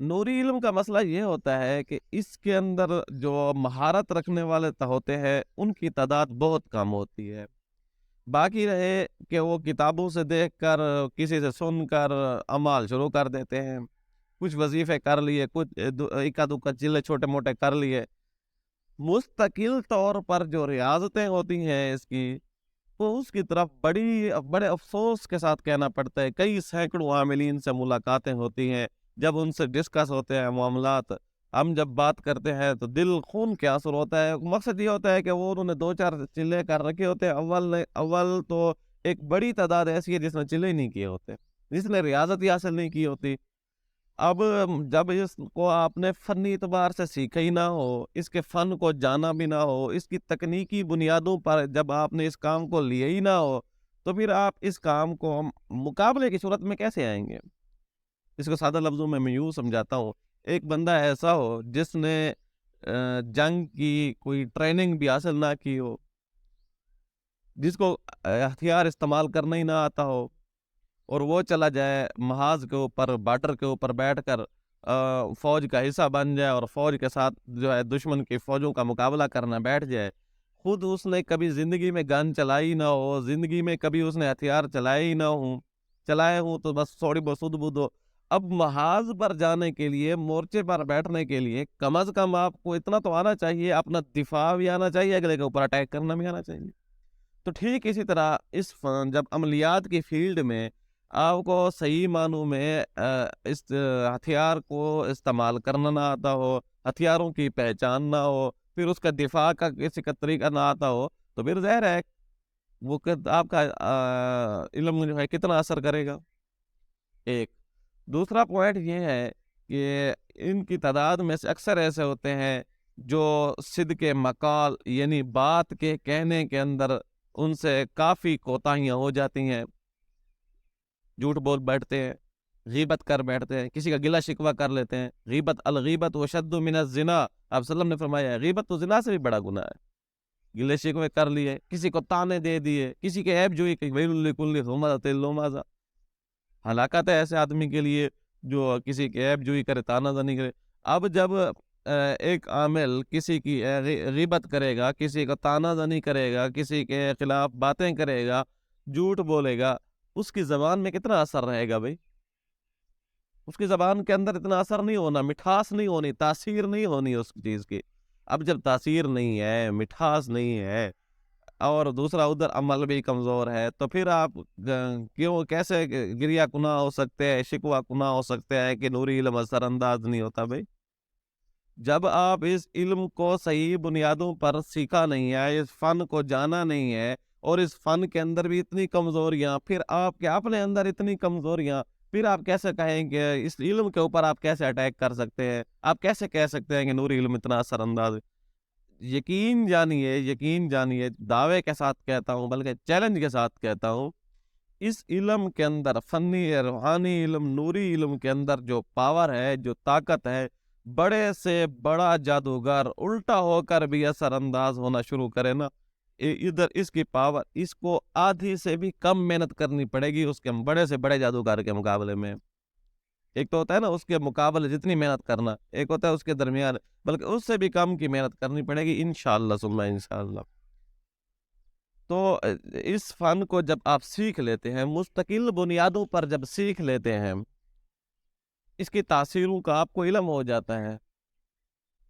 نوری علم کا مسئلہ یہ ہوتا ہے کہ اس کے اندر جو مہارت رکھنے والے ہوتے ہیں ان کی تعداد بہت کم ہوتی ہے. باقی رہے کہ وہ کتابوں سے دیکھ کر کسی سے سن کر اعمال شروع کر دیتے ہیں، کچھ وظیفے کر لیے، کچھ اکا دکا چلے چھوٹے موٹے کر لیے. مستقل طور پر جو ریاضتیں ہوتی ہیں اس کی، وہ اس کی طرف بڑے افسوس کے ساتھ کہنا پڑتا ہے. کئی سینکڑوں عاملین سے ملاقاتیں ہوتی ہیں، جب ان سے ڈسکس ہوتے ہیں معاملات، ہم جب بات کرتے ہیں تو دل خون کے اثر ہوتا ہے. مقصد یہ ہوتا ہے کہ وہ انہوں نے 2-4 چلے کر رکھے ہوتے ہیں. اول تو ایک بڑی تعداد ایسی ہے جس نے چلے نہیں کیے ہوتے، جس نے ریاضت ہی حاصل نہیں کی ہوتی. اب جب اس کو آپ نے فنی اعتبار سے سیکھا ہی نہ ہو، اس کے فن کو جانا بھی نہ ہو، اس کی تکنیکی بنیادوں پر جب آپ نے اس کام کو لیا ہی نہ ہو، تو پھر آپ اس کام کو مقابلے کی صورت میں کیسے آئیں گے؟ اس کو سادہ لفظوں میں یوں سمجھاتا ہوں. ایک بندہ ایسا ہو جس نے جنگ کی کوئی ٹریننگ بھی حاصل نہ کی ہو، جس کو ہتھیار استعمال کرنا ہی نہ آتا ہو، اور وہ چلا جائے محاذ کے اوپر، بارڈر کے اوپر بیٹھ کر فوج کا حصہ بن جائے اور فوج کے ساتھ جو ہے دشمن کی فوجوں کا مقابلہ کرنا بیٹھ جائے. خود اس نے کبھی زندگی میں گن چلائی نہ ہو، زندگی میں کبھی اس نے ہتھیار چلائے ہوں تو بس تھوڑی بہت سدھ بدھ ہو. اب محاذ پر جانے کے لیے، مورچے پر بیٹھنے کے لیے کم از کم آپ کو اتنا تو آنا چاہیے، اپنا دفاع بھی آنا چاہیے، اگلے کے اوپر اٹیک کرنا بھی آنا چاہیے. تو ٹھیک اسی طرح اس جب عملیات کی فیلڈ میں آپ کو صحیح معنوں میں اس ہتھیار کو استعمال کرنا نہ آتا ہو، ہتھیاروں کی پہچان نہ ہو، پھر اس کا دفاع کا کسی کا طریقہ نہ آتا ہو، تو پھر ظاہر ہے وہ آپ کا علم جو ہے کتنا اثر کرے گا. ایک دوسرا پوائنٹ یہ ہے کہ ان کی تعداد میں سے اکثر ایسے ہوتے ہیں جو صدق مقال یعنی بات کے کہنے کے اندر ان سے کافی کوتاہیاں ہو جاتی ہیں، جھوٹ بول بیٹھتے ہیں، غیبت کر بیٹھتے ہیں، کسی کا گلہ شکوہ کر لیتے ہیں. غیبت الغیبت وشد من الزنا، آپ صلی اللہ علیہ وسلم نے فرمایا ہے غیبت تو زنا سے بھی بڑا گناہ ہے. گلے شکوے کر لیے، کسی کو تانے دے دیے، کسی کے عیب جوئی کہ ویل لکل ہمزہ لومازہ. ہلاکت ہے ایسے آدمی کے لیے جو کسی کے عیب جوئی کرے، تانا زنی کرے. اب جب ایک عامل کسی کی غیبت کرے گا، کسی کو تانا زنی کرے گا، کسی کے خلاف باتیں کرے گا، جھوٹ بولے گا، اس کی زبان میں کتنا اثر رہے گا بھائی؟ اس کی زبان کے اندر اتنا اثر نہیں ہونا، مٹھاس نہیں ہونی، تاثیر نہیں ہونی اس چیز کی. اب جب تاثیر نہیں ہے، مٹھاس نہیں ہے، اور دوسرا ادھر عمل بھی کمزور ہے، تو پھر آپ کیسے گریا کنا ہو سکتے ہیں، شکوہ کنا ہو سکتے ہیں کہ نوری علم اثر انداز نہیں ہوتا بھائی؟ جب آپ اس علم کو صحیح بنیادوں پر سیکھا نہیں ہے، اس فن کو جانا نہیں ہے، اور اس فن کے اندر بھی اتنی کمزوریاں، پھر آپ کے اپنے اندر اتنی کمزوریاں، پھر آپ کیسے کہیں کہ اس علم کے اوپر آپ کیسے اٹیک کر سکتے ہیں؟ آپ کیسے کہہ سکتے ہیں کہ نوری علم اتنا اثر انداز ہے؟ یقین جانیے، دعوے کے ساتھ کہتا ہوں، بلکہ چیلنج کے ساتھ کہتا ہوں، اس علم کے اندر، فنی روحانی علم، نوری علم کے اندر جو پاور ہے، جو طاقت ہے، بڑے سے بڑا جادوگر الٹا ہو کر بھی اثر انداز ہونا شروع کرے نا، ادھر اس کی پاور، اس کو آدھی سے بھی کم محنت کرنی پڑے گی اس کے بڑے سے بڑے جادوگر کے مقابلے میں. ایک تو ہوتا ہے نا اس کے مقابلے جتنی محنت کرنا، ایک ہوتا ہے اس کے درمیان، بلکہ اس سے بھی کم کی محنت کرنی پڑے گی انشاءاللہ ثم انشاءاللہ. تو اس فن کو جب آپ سیکھ لیتے ہیں، مستقل بنیادوں پر جب سیکھ لیتے ہیں، اس کی تاثیروں کا آپ کو علم ہو جاتا ہے،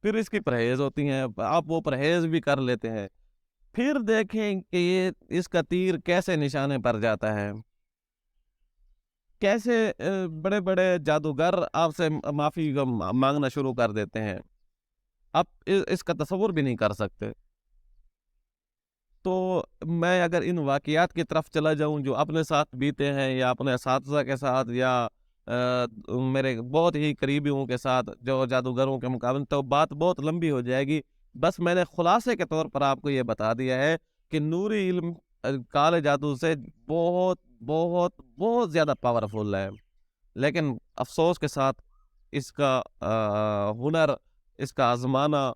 پھر اس کی پرہیز ہوتی ہیں، آپ وہ پرہیز بھی کر لیتے ہیں، پھر دیکھیں کہ یہ اس کا تیر کیسے نشانے پر جاتا ہے، کیسے بڑے بڑے جادوگر آپ سے معافی مانگنا شروع کر دیتے ہیں، آپ اس کا تصور بھی نہیں کر سکتے. تو میں اگر ان واقعات کی طرف چلا جاؤں جو اپنے ساتھ بیتے ہیں، یا اپنے اساتذہ کے ساتھ، یا میرے بہت ہی قریبیوں کے ساتھ جو جادوگروں کے مقابلے، تو بات بہت لمبی ہو جائے گی. بس میں نے خلاصے کے طور پر آپ کو یہ بتا دیا ہے کہ نوری علم کالے جادو سے بہت بہت بہت زیادہ پاورفل ہے، لیکن افسوس کے ساتھ اس کا ہنر، اس کا آزمانا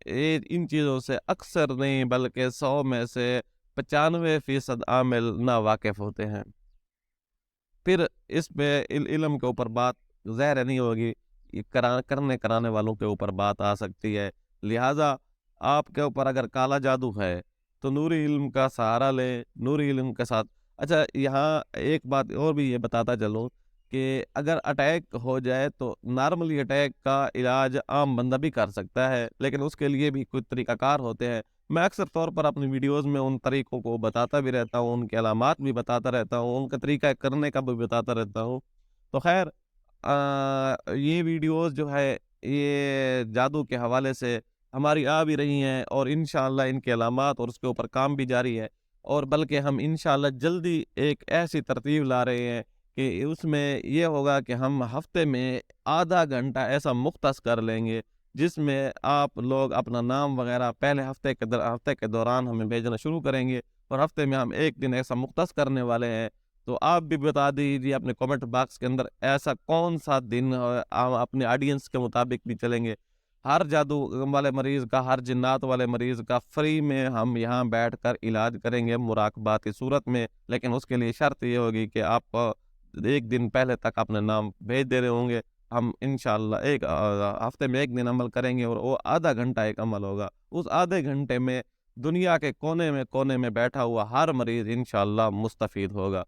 ان چیزوں سے اکثر نہیں بلکہ 100 میں سے 95% عامل نا واقف ہوتے ہیں. پھر اس پہ علم کے اوپر بات ظاہر نہیں ہوگی. یہ کرانے والوں کے اوپر بات آ سکتی ہے۔ لہٰذا آپ کے اوپر اگر کالا جادو ہے تو نوری علم کا سہارا لیں، نوری علم کے ساتھ۔ اچھا، یہاں ایک بات اور بھی یہ بتاتا چلوں کہ اگر اٹیک ہو جائے تو نارملی اٹیک کا علاج عام بندہ بھی کر سکتا ہے، لیکن اس کے لیے بھی کچھ طریقہ کار ہوتے ہیں۔ میں اکثر طور پر اپنی ویڈیوز میں ان طریقوں کو بتاتا بھی رہتا ہوں، ان کے علامات بھی بتاتا رہتا ہوں، ان کا طریقہ کرنے کا بھی بتاتا رہتا ہوں۔ تو خیر، یہ ویڈیوز جو ہے یہ جادو کے حوالے سے ہماری آ بھی رہی ہیں، اور انشاءاللہ ان کے علامات اور اس کے اوپر کام بھی جاری ہے، اور بلکہ ہم انشاءاللہ جلدی ایک ایسی ترتیب لا رہے ہیں کہ اس میں یہ ہوگا کہ ہم ہفتے میں آدھا گھنٹہ ایسا مختص کر لیں گے جس میں آپ لوگ اپنا نام وغیرہ پہلے ہفتے کے دوران ہمیں بھیجنا شروع کریں گے، اور ہفتے میں ہم ایک دن ایسا مختص کرنے والے ہیں۔ تو آپ بھی بتا دیجیے اپنے کمنٹ باکس کے اندر ایسا کون سا دن ہم اپنے آڈینس کے مطابق بھی چلیں گے۔ ہر جادو والے مریض کا، ہر جنات والے مریض کا فری میں ہم یہاں بیٹھ کر علاج کریں گے مراقبات کی صورت میں، لیکن اس کے لیے شرط یہ ہوگی کہ آپ ایک دن پہلے تک اپنے نام بھیج دے رہے ہوں گے۔ ہم انشاءاللہ ایک ہفتے میں ایک دن عمل کریں گے، اور وہ آدھا گھنٹہ ایک عمل ہوگا۔ اس آدھے گھنٹے میں دنیا کے کونے میں بیٹھا ہوا ہر مریض انشاءاللہ مستفید ہوگا۔